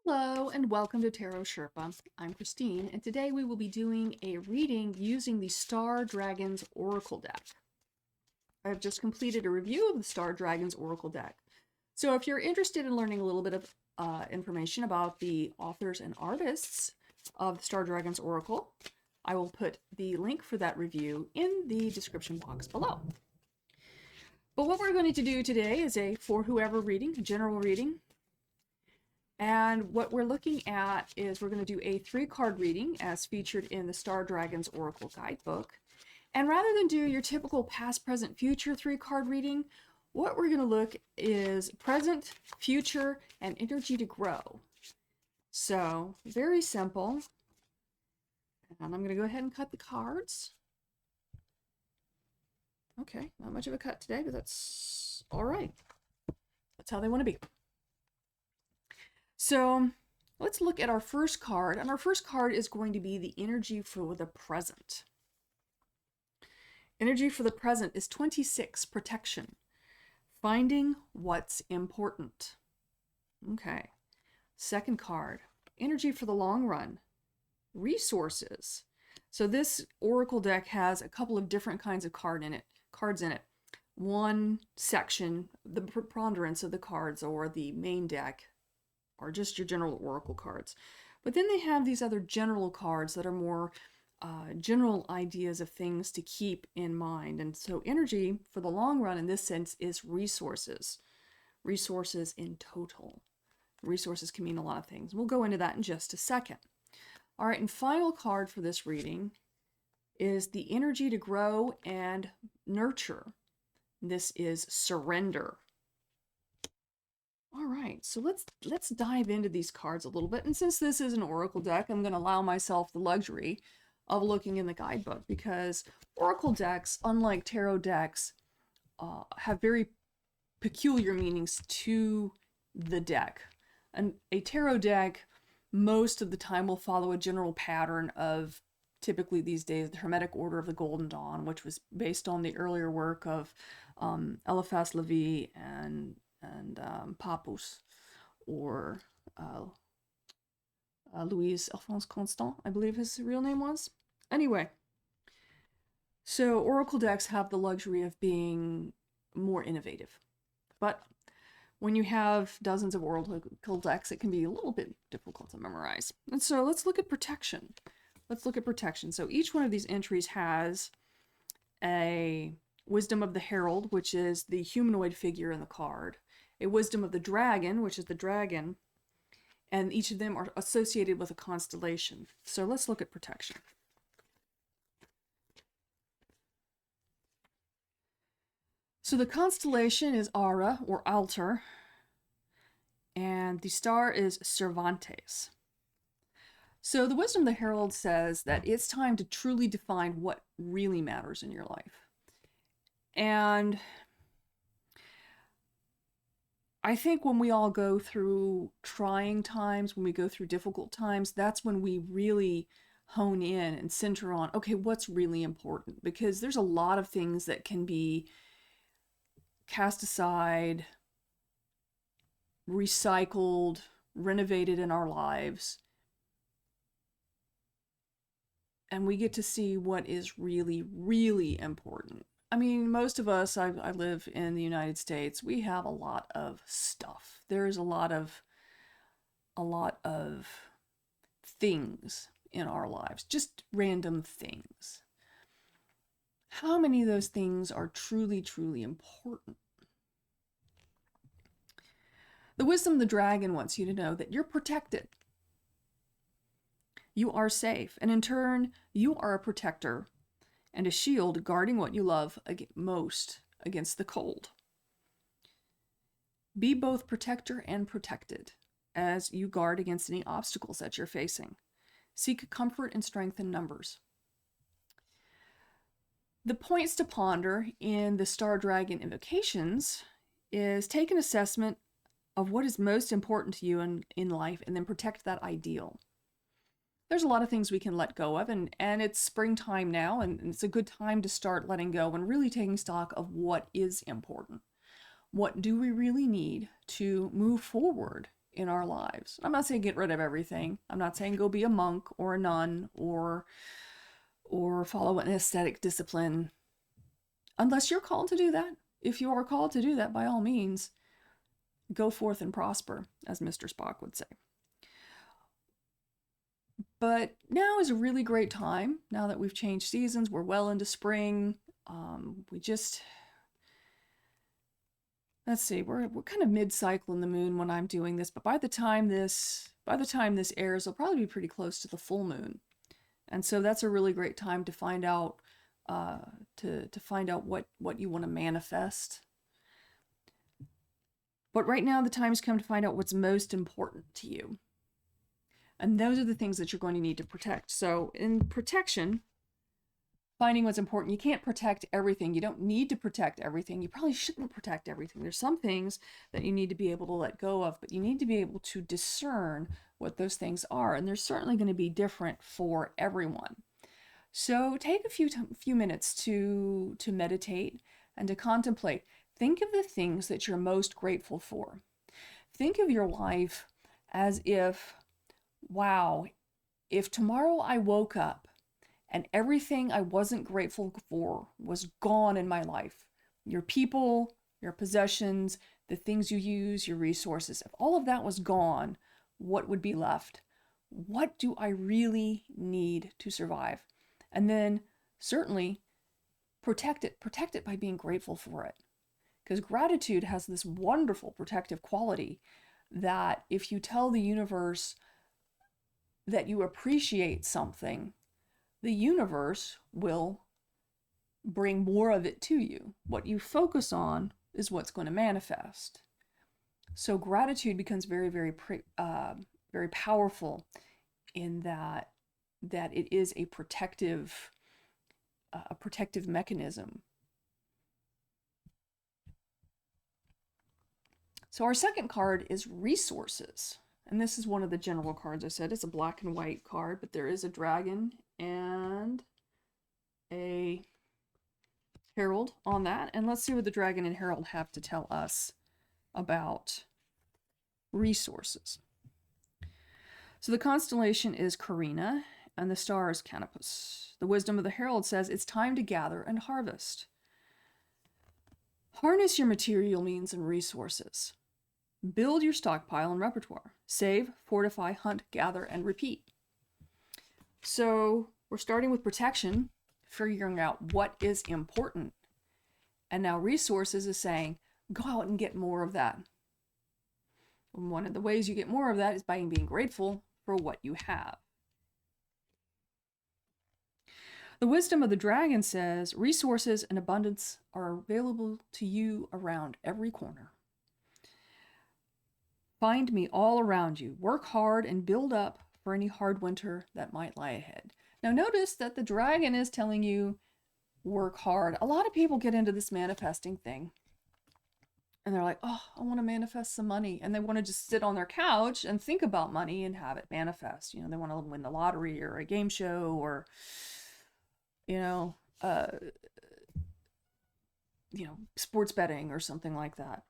Hello and welcome to Tarot Sherpa. I'm Christine, and today we will be doing a reading using the Star Dragons Oracle deck. I've just completed a review of the Star Dragons Oracle deck. So if you're interested in learning a little bit of information about the authors and artists of the Star Dragons Oracle, I will put the link for that review in the description box below. But what we're going to do today is a for whoever reading, a general reading. And what we're looking at is we're going to do a 3-card reading as featured in the Star Dragons Oracle Guidebook. And rather than do your typical past, present, future 3-card reading, what we're going to look is present, future, and energy to grow. So very simple. And I'm going to go ahead and cut the cards. Okay, not much of a cut today, but that's all right. That's how they want to be. So let's look at our first card, and our first card is going to be the energy for the present. Energy for the present is 26, protection, finding what's important. Okay. Second card, energy for the long run, resources. So this Oracle deck has a couple of different kinds of cards in it. One section, the preponderance of the cards or the main deck, are just your general oracle cards. But then they have these other general cards that are more general ideas of things to keep in mind. And so energy for the long run in this sense is resources. Resources in total. Resources can mean a lot of things. We'll go into that in just a second. All right, and final card for this reading is the energy to grow and nurture. This is surrender. All right, so let's dive into these cards a little bit. And since this is an oracle deck, I'm going to allow myself the luxury of looking in the guidebook, because oracle decks, unlike tarot decks, have very peculiar meanings to the deck. And a tarot deck, most of the time, will follow a general pattern of, typically these days, the Hermetic Order of the Golden Dawn, which was based on the earlier work of Eliphas Levi and Papus, or Louise Alphonse Constant, I believe his real name was. Anyway, so oracle decks have the luxury of being more innovative. But when you have dozens of oracle decks, it can be a little bit difficult to memorize. And so let's look at protection. Let's look at protection. So each one of these entries has a Wisdom of the Herald, which is the humanoid figure in the card, a Wisdom of the Dragon, which is the dragon, and each of them are associated with a constellation. So let's look at protection. So the constellation is Ara, or Altar, and the star is Cervantes. So the Wisdom of the Herald says that it's time to truly define what really matters in your life. And I think when we all go through trying times, when we go through difficult times, that's when we really hone in and center on, okay, what's really important? Because there's a lot of things that can be cast aside, recycled, renovated in our lives. And we get to see what is really, really important. I mean, most of us, I live in the United States, we have a lot of stuff. There's a lot of things in our lives, just random things. How many of those things are truly, truly important? The Wisdom of the Dragon wants you to know that you're protected. You are safe, and in turn, you are a protector and a shield guarding what you love most against the cold. Be both protector and protected as you guard against any obstacles that you're facing. Seek comfort and strength in numbers. The points to ponder in the Star Dragon invocations is take an assessment of what is most important to you in life, and then protect that ideal. There's a lot of things we can let go of, and it's springtime now, and it's a good time to start letting go and really taking stock of what is important. What do we really need to move forward in our lives. I'm not saying get rid of everything. I'm not saying go be a monk or a nun or follow an aesthetic discipline, unless you're called to do that. If you are called to do that, by all means, go forth and prosper, as Mr. Spock would say. But now is a really great time. Now that we've changed seasons, we're well into spring. Let's see, we're kind of mid-cycle in the moon when I'm doing this, but by the time this airs, it'll probably be pretty close to the full moon. And so that's a really great time to find out what you want to manifest. But right now the time's come to find out what's most important to you. And those are the things that you're going to need to protect. So in protection, finding what's important, you can't protect everything. You don't need to protect everything. You probably shouldn't protect everything. There's some things that you need to be able to let go of, but you need to be able to discern what those things are. And they're certainly going to be different for everyone. So take a few minutes to meditate and to contemplate. Think of the things that you're most grateful for. Think of your life as if, wow, if tomorrow I woke up and everything I wasn't grateful for was gone in my life, your people, your possessions, the things you use, your resources, if all of that was gone, what would be left? What do I really need to survive? And then certainly protect it by being grateful for it. Because gratitude has this wonderful protective quality that if you tell the universe that you appreciate something, the universe will bring more of it to you. What you focus on is what's going to manifest. So gratitude becomes very, very, very powerful in that it is a protective mechanism. So our second card is resources. And this is one of the general cards I said. It's a black and white card, but there is a dragon and a herald on that. And let's see what the dragon and herald have to tell us about resources. So the constellation is Carina, and the star is Canopus. The wisdom of the herald says it's time to gather and harvest. Harness your material means and resources. Build your stockpile and repertoire. Save, fortify, hunt, gather, and repeat. So we're starting with protection, figuring out what is important. And now resources is saying, go out and get more of that. And one of the ways you get more of that is by being grateful for what you have. The wisdom of the dragon says, resources and abundance are available to you around every corner. Find me all around you. Work hard and build up for any hard winter that might lie ahead. Now notice that the dragon is telling you, work hard. A lot of people get into this manifesting thing. And they're like, oh, I want to manifest some money. And they want to just sit on their couch and think about money and have it manifest. You know, they want to win the lottery or a game show or, sports betting or something like that.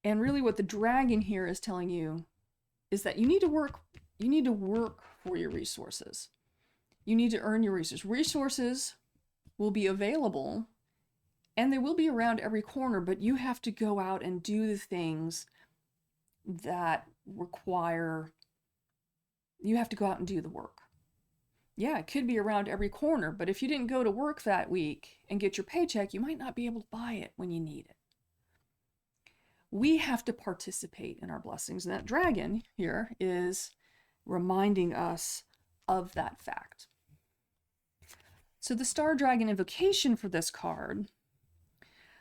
And really what the dragon here is telling you is that you need to work for your resources. You need to earn your resources. Resources will be available and they will be around every corner, but you have to go out and do the things that require, you have to go out and do the work. Yeah, it could be around every corner, but if you didn't go to work that week and get your paycheck, you might not be able to buy it when you need it. We have to participate in our blessings. And that dragon here is reminding us of that fact. So the star dragon invocation for this card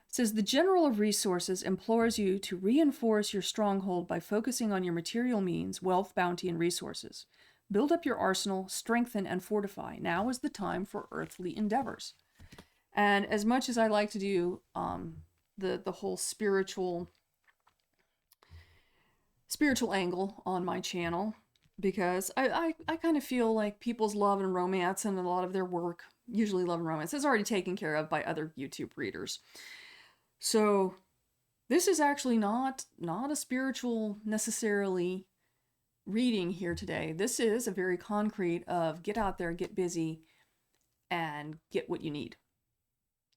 says, the general of resources implores you to reinforce your stronghold by focusing on your material means, wealth, bounty, and resources. Build up your arsenal, strengthen, and fortify. Now is the time for earthly endeavors. And as much as I like to do the whole spiritual angle on my channel, because I kind of feel like people's love and romance and a lot of their work, usually love and romance, is already taken care of by other YouTube readers. So This is actually not a spiritual necessarily reading here today. This is a very concrete of get out there, get busy, and get what you need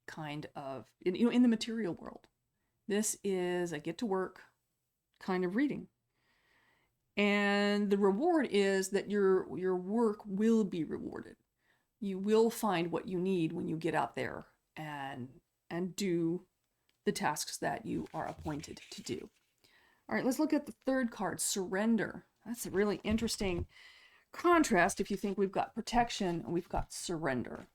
kind of, in the material world. This is a get to work kind of reading. And the reward is that your work will be rewarded. You will find what you need when you get out there and do the tasks that you are appointed to do. All right, let's look at the third card, surrender. That's a really interesting contrast if you think we've got protection and we've got surrender.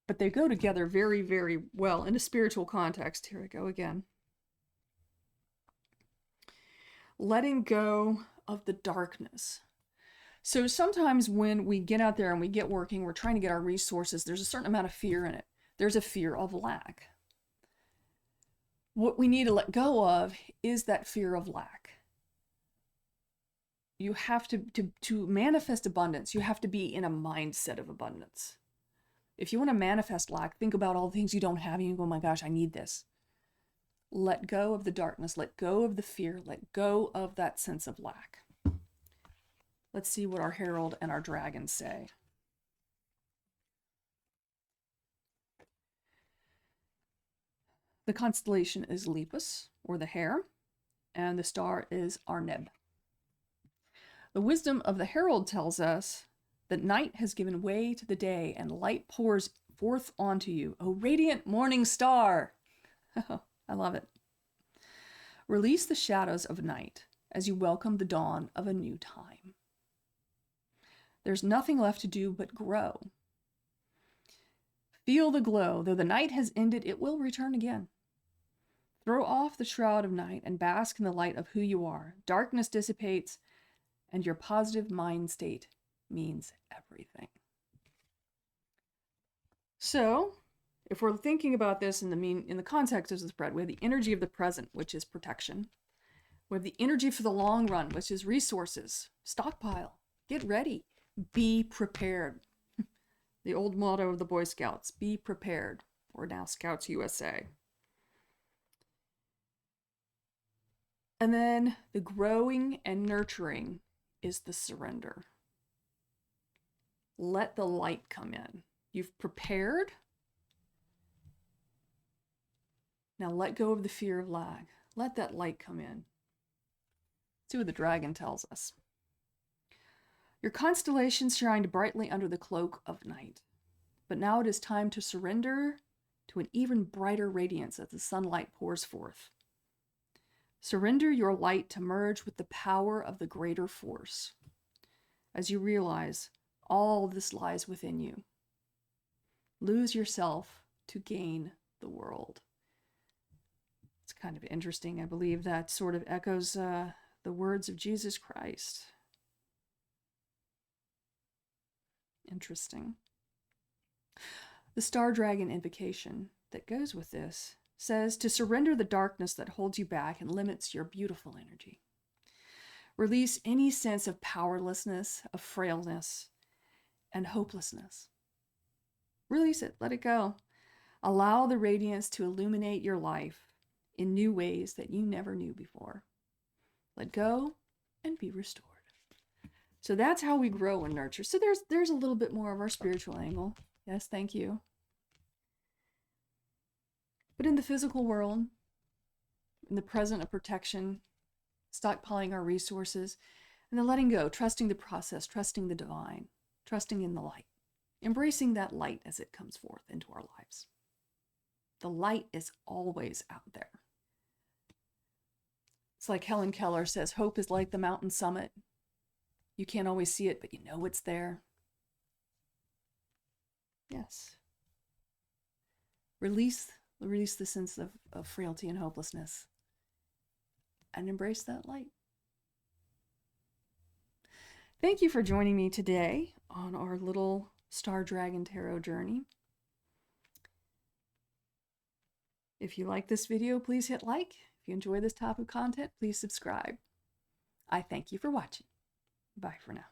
But they go together very, very well in a spiritual context. Here we go again. Letting go of the darkness. So sometimes when we get out there and we get working, we're trying to get our resources, there's a certain amount of fear in it. There's a fear of lack. What we need to let go of is that fear of lack. You have to manifest abundance, you have to be in a mindset of abundance. If you want to manifest lack, think about all the things you don't have and you go, oh my gosh, I need this. Let go of the darkness, let go of the fear, let go of that sense of lack. Let's see what our herald and our dragon say. The constellation is Lepus, or the hare, and the star is Arneb. The wisdom of the herald tells us that night has given way to the day and light pours forth onto you, O radiant morning star. I love it. Release the shadows of night as you welcome the dawn of a new time. There's nothing left to do but grow. Feel the glow. Though the night has ended, it will return again. Throw off the shroud of night and bask in the light of who you are. Darkness dissipates, and your positive mind state means everything. So, if we're thinking about this in the context of the spread, we have the energy of the present, which is protection. We have the energy for the long run, which is resources. Stockpile. Get ready. Be prepared. The old motto of the Boy Scouts, be prepared, or now Scouts USA. And then the growing and nurturing is the surrender. Let the light come in. You've prepared. Now let go of the fear of lack. Let that light come in. Let's see what the dragon tells us. Your constellations shined brightly under the cloak of night, but now it is time to surrender to an even brighter radiance as the sunlight pours forth. Surrender your light to merge with the power of the greater force as you realize all this lies within you. Lose yourself to gain the world. It's kind of interesting. I believe that sort of echoes the words of Jesus Christ. Interesting. The star dragon invocation that goes with this says to surrender the darkness that holds you back and limits your beautiful energy. Release any sense of powerlessness, of frailness, and hopelessness. Release it. Let it go. Allow the radiance to illuminate your life in new ways that you never knew before. Let go and be restored. So that's how we grow and nurture. So there's a little bit more of our spiritual angle. Yes, thank you. But in the physical world, in the present of protection, stockpiling our resources, and then letting go, trusting the process, trusting the divine, trusting in the light, embracing that light as it comes forth into our lives. The light is always out there. It's like Helen Keller says, hope is like the mountain summit. You can't always see it, but you know it's there. Yes. Release the sense of frailty and hopelessness and embrace that light. Thank you for joining me today on our little Star Dragon Tarot journey. If you like this video, please hit like. If you enjoy this type of content, please subscribe. I thank you for watching. Bye for now.